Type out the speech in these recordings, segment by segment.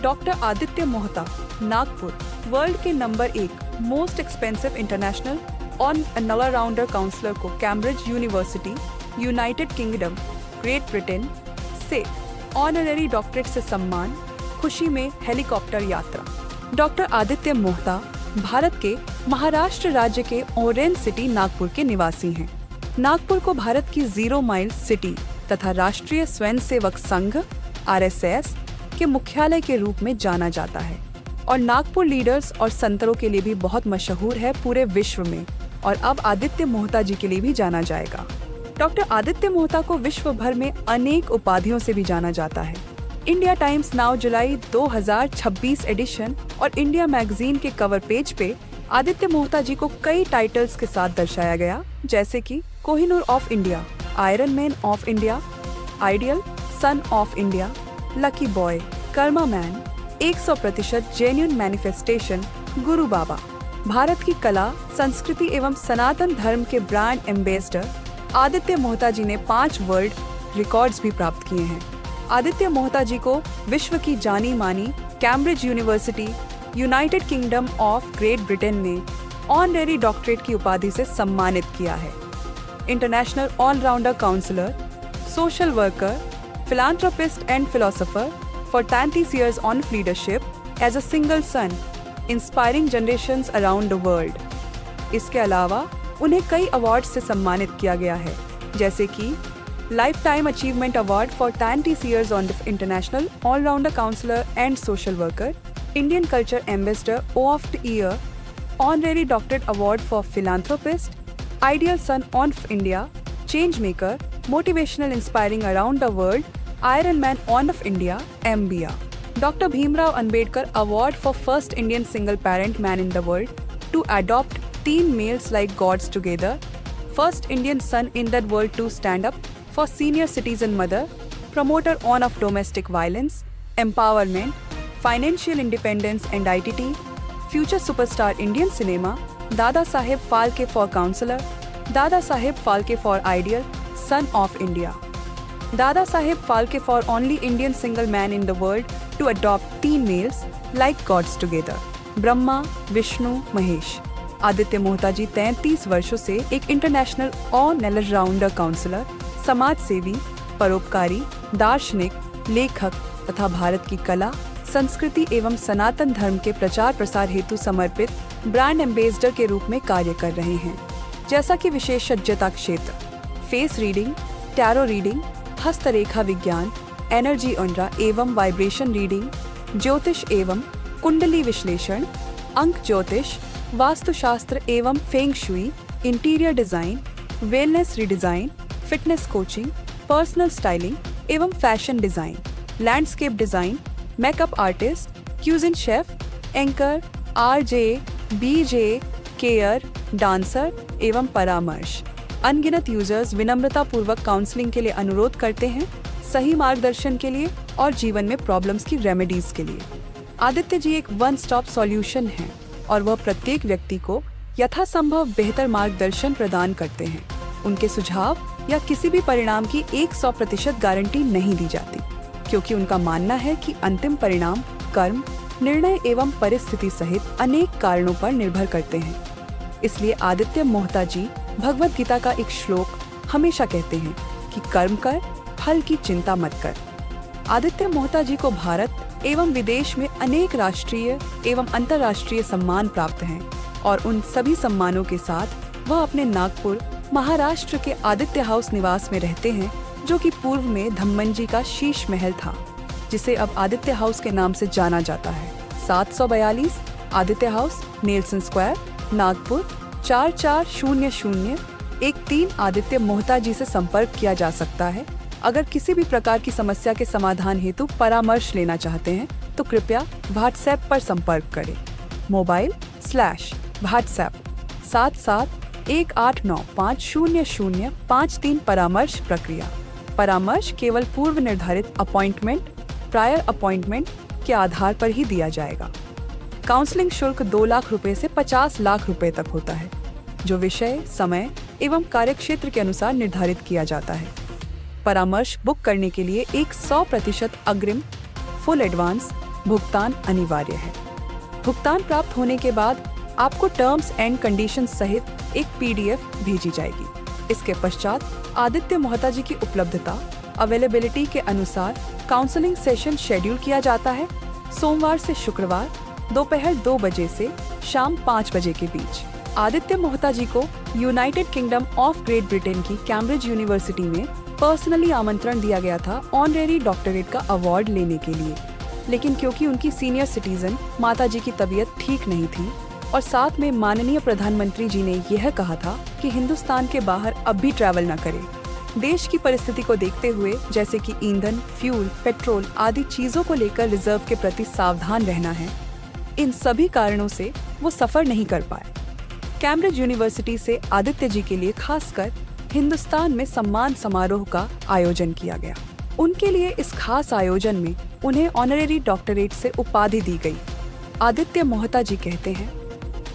Doctor Aditya Mohta, Nagpur, world के number 1 most expensive international all rounder counsellor को Cambridge University, United Kingdom, Great Britain से honorary doctorate से सम्मान, खुशी में हेलीकॉप्टर यात्रा। डॉक्टर आदित्य मोहता भारत के महाराष्ट्र राज्य के ऑरेंज सिटी नागपुर के निवासी हैं। नागपुर को भारत की 0 माइल सिटी तथा राष्ट्रीय स्वयंसेवक संघ RSS के मुख्यालय के रूप में जाना जाता है और नागपुर लीडर्स और संतरों के लिए भी बहुत मशहूर है पूरे विश्व में, और अब आदित्य मोहता जी के लिए भी जाना जाएगा। डॉक्टर आदित्य मोहता को विश्व भर में अनेक उपाधियों से भी जाना जाता है। इंडिया टाइम्स नाउ जुलाई 2026 एडिशन और इंडिया मैगजीन के कवर पेज पे आदित्य मोहता जी को कई टाइटल्स के साथ दर्शाया गया, जैसे कि Kohinoor of India, iron man of India, ideal son of India, lucky boy, Karma man, 100% genuine manifestation, गुरु बाबा, भारत की कला, संस्कृति एवं सनातन धर्म के ब्रांड एम्बेसडर। आदित्य मोहता जी ने 5 वर्ल्ड रिकॉर्ड्स भी प्राप्त किए हैं। आदित्य मोहता जी को विश्व की जानी मानी Cambridge University, United Kingdom of Great Britain ने ऑनररी डॉक्टरेट की उपाधि से सम्मानित किया है। International all rounder counsellor, social worker, philanthropist and philosopher for 30 years on leadership as a single son, inspiring generations around the world. इसके अलावा उन्हें कई अवार्ड से सम्मानित किया गया है, जैसे कि life time achievement award for 30 years on international all rounder counsellor and social worker, Indian culture ambassador of the year, honorary doctorate award for philanthropist, ideal son of India, change maker, motivational inspiring around the world, iron man of India, MBA. Doctor Bhimrao Ambedkar award for first Indian single parent man in the world to adopt teen males like gods together, first Indian son in that world to stand up for senior citizen mother, promoter on of domestic violence, empowerment, financial independence and ITT, future superstar Indian cinema, Dada Saheb Phalke for counselor, Dada Saheb Phalke for ideal son of India, Dada Saheb Phalke for only Indian single man in the world to adopt teen males like gods together, Brahma, Vishnu, Mahesh. Aditya Mohta ji 33 वर्षों से एक international all-rounder counsellor, समाज सेवी, परोपकारी, दार्शनिक, लेखक तथा भारत की कला, संस्कृति एवं सनातन धर्म के प्रचार प्रसार हेतु समर्पित ब्रांड एम्बेसडर के रूप में कार्य कर रहे हैं। जैसा कि विशेषज्ञता क्षेत्र फेस रीडिंग, टैरो रीडिंग, हस्तरेखा विज्ञान, एनर्जी उनरा एवं वाइब्रेशन रीडिंग, ज्योतिष एवं कुंडली विश्लेषण, अंक ज्योतिष, वास्तुशास्त्र एवं feng shui, interior design, wellness redesign, fitness coaching, personal styling एवं fashion design, landscape design, makeup artist, cuisine chef, anchor, RJ, BJ, care, dancer एवं परामर्श। अनगिनत यूजर्स विनम्रता पूर्वक काउंसलिंग के लिए अनुरोध करते हैं, सही मार्गदर्शन के लिए और जीवन में प्रॉब्लम्स की रेमेडीज के लिए। आदित्य जी एक वन स्टॉप सॉल्यूशन है और वह प्रत्येक व्यक्ति को यथासंभव बेहतर मार्गदर्शन प्रदान करते हैं। उनके सुझाव या किसी भी परिणाम की 100% गारंटी नहीं दी जाती, क्योंकि उनका मानना है कि अंतिम परिणाम कर्म, निर्णय एवं परिस्थिति सहित अनेक कारणों पर निर्भर करते हैं। इसलिए आदित्य मोहता जी भगवत गीता का एक श्लोक हमेशा कहते हैं कि कर्म कर, फल की चिंता मत कर। आदित्य मोहता जी को भारत एवं विदेश में अनेक राष्ट्रीय एवं अंतर्राष्ट्रीय सम्मान प्राप्त हैं और उन सभी सम्मानों के साथ वह अपने नागपुर, महाराष्ट्र के आदित्य हाउस निवास में रहते हैं, जो कि पूर्व में धम्मंजी का शीश महल था, जिसे अब आदित्य हाउस के नाम से जाना जाता है। 742 Aditya House, Nelson Square, Nagpur 440013। Aditya Mohta ji से संपर्क किया जा सकता है। अगर किसी भी प्रकार की समस्या के समाधान हेतु परामर्श लेना चाहते हैं तो कृपया व्हाट्सएप पर संपर्क करें। Mobile /WhatsApp 7718950053। परामर्श प्रक्रिया। परामर्श केवल पूर्व निर्धारित अपॉइंटमेंट, प्रायर अपॉइंटमेंट के आधार पर ही दिया जाएगा। काउंसलिंग शुल्क 2 लाख रुपए से 50 लाख रुपए तक होता है, जो विषय, समय एवं कार्यक्षेत्र के अनुसार निर्धारित किया जाता है। परामर्श बुक करने के लिए एक 100% अग्रिम, फुल एडवांस भुगतान अनिवार्य है। भुगतान प्राप्त होने के बाद आपको टर्म्स एंड कंडीशंस सहित एक PDF भेजी जाएगी। इसके पश्चात आदित्य मोहता जी की उपलब्धता अवेलेबिलिटी के अनुसार काउंसलिंग सेशन शेड्यूल किया जाता है। सोमवार से शुक्रवार दोपहर 2 बजे से शाम 5 बजे के बीच। आदित्य मोहता जी को United Kingdom of Great Britain की कैम्ब्रिज यूनिवर्सिटी में पर्सनली आमंत्रण दिया गया था ऑनरेरी डॉक्टरेट का अवार्ड लेने के लिए, लेकिन क्योंकि उनकी सीनियर सिटीजन माता जी की तबीयत ठीक नहीं थी और साथ में माननीय प्रधानमंत्री जी ने यह कहा था कि हिंदुस्तान के बाहर अब भी ट्रैवल न करें। देश की परिस्थिति को देखते हुए, जैसे कि ईंधन, फ्यूल, पेट्रोल आदि चीजों को लेकर रिजर्व के प्रति सावधान रहना है, इन सभी कारणों से वो सफर नहीं कर पाए। कैम्ब्रिज यूनिवर्सिटी से आदित्य जी के लिए खासकर हिंदुस्तान में सम्मान समारोह का आयोजन किया गया। उनके लिए इस खास आयोजन में उन्हें ऑनरेरी डॉक्टरेट से उपाधि दी गई। आदित्य मोहता जी कहते हैं,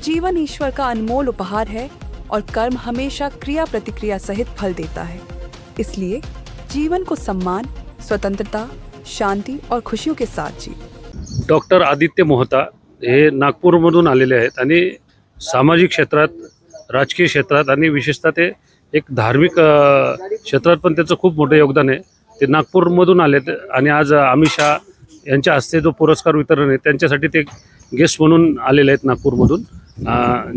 जीवन ईश्वर का अनमोल उपहार है और कर्म हमेशा क्रिया प्रतिक्रिया सहित फल देता है। इसलिए जीवन को सम्मान, स्वतंत्रता, शांती और खुशियों के साथ जी। डॉक्टर आदित्य मोहता हे नागपूरमधून आलेले आहेत आणि सामाजिक क्षेत्रात, राजकीय क्षेत्रात आणि विशेषतः ते एक धार्मिक क्षेत्रात पण त्याचं खूप मोठं योगदान आहे। ते नागपूरमधून आलेत आणि आज अमित शहा यांच्या हस्ते जो पुरस्कार वितरण आहे त्यांच्यासाठी ते गेस्ट म्हणून आलेले आहेत नागपूरमधून।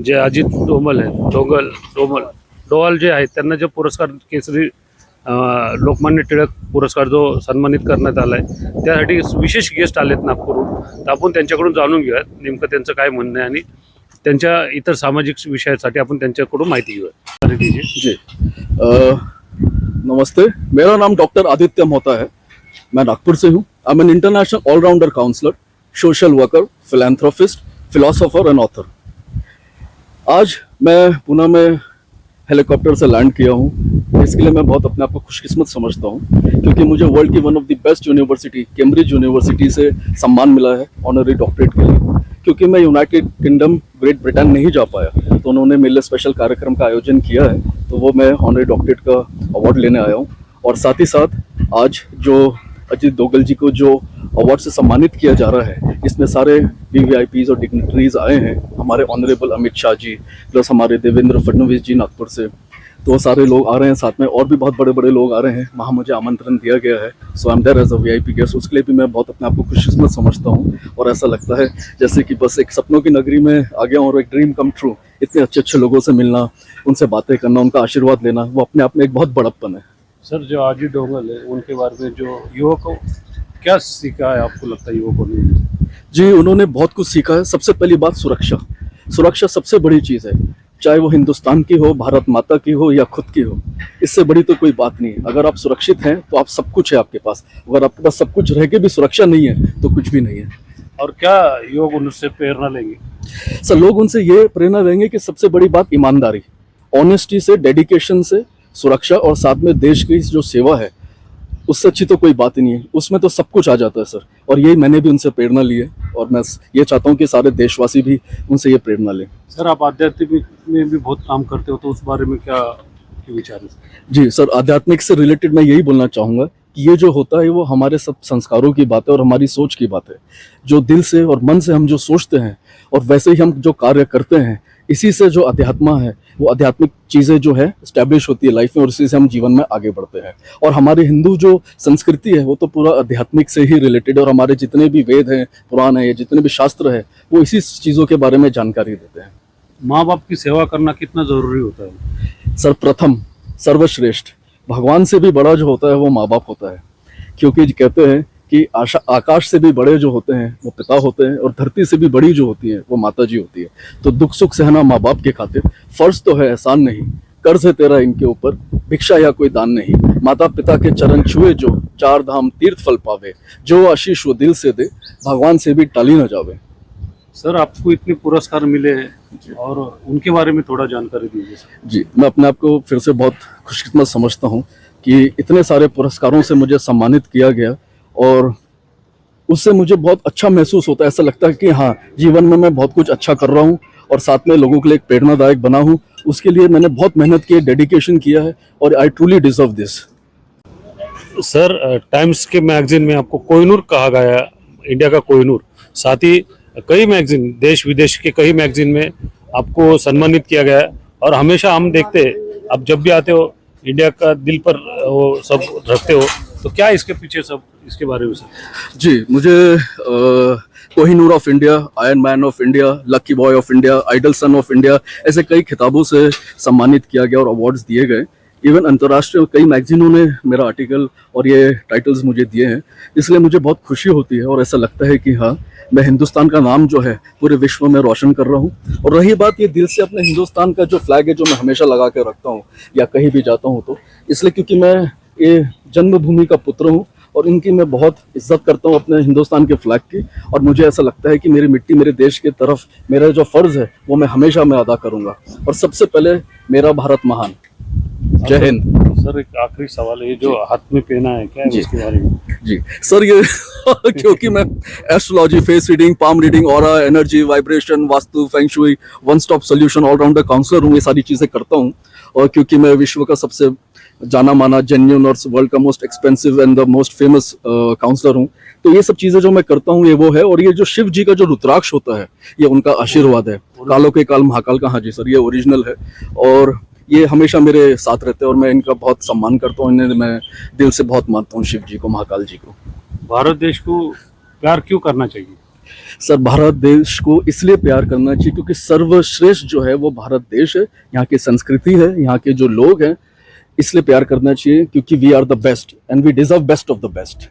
जे अजित डोमल आहेत, डोवाल जे आहेत त्यांना जे पुरस्कार केसरी लोकमान्य टिळक पुरस्कार जो सन्मानित करण्यात आला आहे त्यासाठी विशेष गेस्ट आलेत नागपूरहून। तर आपण त्यांच्याकडून जाणून घेऊयात नेमकं त्यांचं काय म्हणणं आहे आणि त्यांच्या इतर सामाजिक विषयासाठी आपण त्यांच्याकडून माहिती घेऊया। जी नमस्ते, मेरा नाम डॉक्टर आदित्य मोहता है। मैं नागपुर से हूँ। I am an international all rounder counsellor, social worker, philanthropist, philosopher and author. आज मैं पुणे में हेलीकॉप्टर से लैंड किया हूँ। इसके लिए मैं बहुत अपने आप को खुशकिस्मत समझता हूँ, क्योंकि मुझे वर्ल्ड की one of the best university Cambridge university से सम्मान मिला है ऑनरी डॉक्टरेट के लिए। क्योंकि मैं यूनाइटेड किंगडम ग्रेट ब्रिटेन नहीं जा पाया, तो उन्होंने मेरे लिए स्पेशल कार्यक्रम का आयोजन किया है, तो वो मैं ऑनरी डॉक्टरेट का अवार्ड लेने आया हूँ। और साथ ही साथ आज जो अजित डोगल जी को जो अवार्ड से सम्मानित किया जा रहा है, इसमें सारे VVIPs और डिग्निटरीज आए हैं। हमारे ऑनरेबल अमित शाह जी प्लस हमारे देवेंद्र फडणवीस जी नागपुर से, तो सारे लोग आ रहे हैं। साथ में और भी बहुत बड़े बड़े लोग आ रहे हैं। वहाँ मुझे आमंत्रण दिया गया है, so I am there as a VIP guest. उसके लिए भी मैं बहुत अपने आप को खुशकिस्मत समझता हूँ और ऐसा लगता है जैसे कि बस एक सपनों की नगरी में आ गया हूँ और एक ड्रीम कम ट्रू। इतने अच्छे अच्छे लोगों से मिलना, उनसे बातें करना, उनका आशीर्वाद लेना, वो अपने आप में एक बहुत बड़प्पन है। सर, जो अजित डोंगल है उनके बारे में जो युवकों क्या सीखा है, आपको लगता है युवकों ने? जी, उन्होंने बहुत कुछ सीखा है। सबसे पहली बात सुरक्षा सबसे बड़ी चीज़ है, चाहे वो हिंदुस्तान की हो, भारत माता की हो या खुद की हो। इससे बड़ी तो कोई बात नहीं है। अगर आप सुरक्षित हैं तो आप सब कुछ है आपके पास। अगर आपके पास सब कुछ रह के भी सुरक्षा नहीं है तो कुछ भी नहीं है। और क्या युवक उनसे प्रेरणा लेंगे? सर, लोग उनसे ये प्रेरणा लेंगे कि सबसे बड़ी बात ईमानदारी, ऑनेस्टी से, डेडिकेशन से, सुरक्षा और साथ में देश की जो सेवा है, उससे अच्छी तो कोई बात ही नहीं है। उसमें तो सब कुछ आ जाता है सर। और यही मैंने भी उनसे प्रेरणा ली है और मैं ये चाहता हूँ कि सारे देशवासी भी उनसे ये प्रेरणा लें। सर, आप आध्यात्मिक में भी बहुत काम करते हो, तो उस बारे में क्या विचार है? जी सर, आध्यात्मिक से रिलेटेड मैं यही बोलना चाहूँगा कि ये जो होता है वो हमारे सब संस्कारों की बात है और हमारी सोच की बात है। जो दिल से और मन से हम जो सोचते हैं और वैसे ही हम जो कार्य करते हैं, इसी से जो अध्यात्मा है, वो आध्यात्मिक चीज़ें जो है स्टैब्लिश होती है लाइफ में और इसी से हम जीवन में आगे बढ़ते हैं। और हमारी हिंदू जो संस्कृति है वो तो पूरा आध्यात्मिक से ही रिलेटेड है और हमारे जितने भी वेद हैं, पुराण है या जितने भी शास्त्र है, वो इसी चीज़ों के बारे में जानकारी देते हैं। माँ बाप की सेवा करना कितना ज़रूरी होता है? सर, प्रथम सर्वश्रेष्ठ, भगवान से भी बड़ा जो होता है वो माँ बाप होता है। क्योंकि कहते हैं कि आकाश से भी बड़े जो होते हैं वो पिता होते हैं और धरती से भी बड़ी जो होती है वो माता जी होती है। तो दुख सुख सहना माँ बाप के खातिर फर्ज तो है, एहसान नहीं। कर्ज है तेरा इनके ऊपर, भिक्षा या कोई दान नहीं। माता पिता के चरण छुए जो, 4 धाम तीर्थ फल पावे। जो आशीष वो दिल से दे, भगवान से भी टाली न जावे। सर, आपको इतने पुरस्कार मिले हैं और उनके बारे में थोड़ा जानकारी दीजिए। जी, मैं अपने आप को फिर से बहुत खुशकिस्मत समझता हूँ कि इतने सारे पुरस्कारों से मुझे सम्मानित किया गया और उससे मुझे बहुत अच्छा महसूस होता है। ऐसा लगता है कि हाँ, जीवन में मैं बहुत कुछ अच्छा कर रहा हूँ और साथ में लोगों के लिए एक प्रेरणादायक बना हूँ। उसके लिए मैंने बहुत मेहनत की है, डेडिकेशन किया है और I truly deserve this. Sir, times के मैगजीन में आपको कोहिनूर कहा गया इंडिया का कोहिनूर, साथ ही कई मैगजीन, देश विदेश के कई मैगजीन में आपको सम्मानित किया गया है। और हमेशा हम देखते हैं, आप जब भी आते हो इंडिया का दिल पर वो सब रखते हो, तो क्या इसके पीछे सब इसके बारे में सर? जी, मुझे Kohinoor of India, iron man of India, lucky boy of India, idol son of India, ऐसे कई खिताबों से सम्मानित किया गया और अवार्ड्स दिए गए। इवन अंतर्राष्ट्रीय कई मैगजीनों ने मेरा आर्टिकल और ये टाइटल्स मुझे दिए हैं, इसलिए मुझे बहुत खुशी होती है और ऐसा लगता है कि हाँ, मैं हिंदुस्तान का नाम जो है पूरे विश्व में रोशन कर रहा हूँ। और रही बात ये दिल से अपने हिंदुस्तान का जो फ्लैग है, जो मैं हमेशा लगा के रखता हूँ या कहीं भी जाता हूँ, तो इसलिए क्योंकि मैं ये जन्मभूमि का पुत्र हूँ और इनकी मैं बहुत इज्जत करता हूँ अपने हिंदुस्तान के फ्लैग की। और मुझे ऐसा लगता है कि मेरी मिट्टी, मेरे देश की तरफ मेरा जो फ़र्ज़ है वो मैं हमेशा अदा करूँगा। और सबसे पहले मेरा भारत महान। जय हिंद। सर एक आखिरी सवाल है, ये जो हाथ में पहना है क्या है जी। इसके बारे में? जी सर, ये क्योंकि मैं astrology, face reading, palm reading, aura, energy, vibration, vastu, feng shui, one stop solution, all rounder counsellor हूँ, ये सारी चीज़ें करता हूँ। और क्योंकि मैं विश्व का सबसे जाना माना, जेन्युइन और वर्ल्ड का most expensive and the most famous counsellor हूँ, तो ये सब चीज़ें जो मैं करता हूँ ये वो है। और ये जो शिव जी का जो रुद्राक्ष होता है, ये उनका आशीर्वाद है। कालों के काल महाकाल का, हाँ जी सर, ये ओरिजिनल है और ये हमेशा मेरे साथ रहते हैं और मैं इनका बहुत सम्मान करता हूँ। इन्हें मैं दिल से बहुत मानता हूँ, शिव जी को, महाकाल जी को। भारत देश को प्यार क्यों करना चाहिए? सर, भारत देश को इसलिए प्यार करना चाहिए क्योंकि सर्वश्रेष्ठ जो है वो भारत देश है, यहाँ की संस्कृति है, यहाँ के जो लोग हैं, इसलिए प्यार करना चाहिए क्योंकि we are the best and we deserve best of the best.